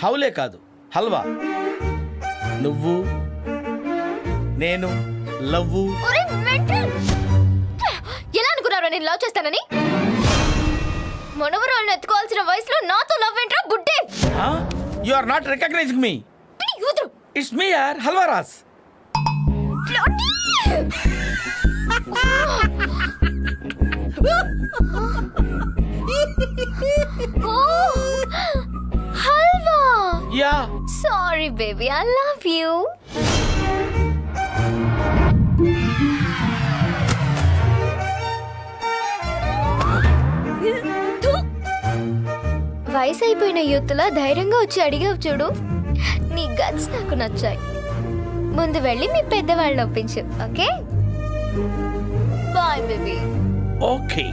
హౌలే కాదు, హల్వా. నువ్వు నేను లవ్వు. ఒరే మెంటల్! ఎలా అనుకున్నారో నేను లవ్ చేస్తానని? మనవరాలను ఎత్తుకోవాల్సిన వయసులో నాతో లవ్ ఏంట్రా గుడ్డే? You are not recognising me. యూదురు ఇట్స్ మీ యార్, హల్వారాస్. Halwa. Yeah. Sorry baby, I love you. వయసు అయిపోయిన యూత్లా ధైర్యంగా వచ్చి అడిగావు చూడు, నీ గట్స్ నాకు నచ్చాయి. ముందు వెళ్ళి మీ పెద్దవాళ్ళని ఒప్పించు, ఓకే? Bye baby. ఓకే.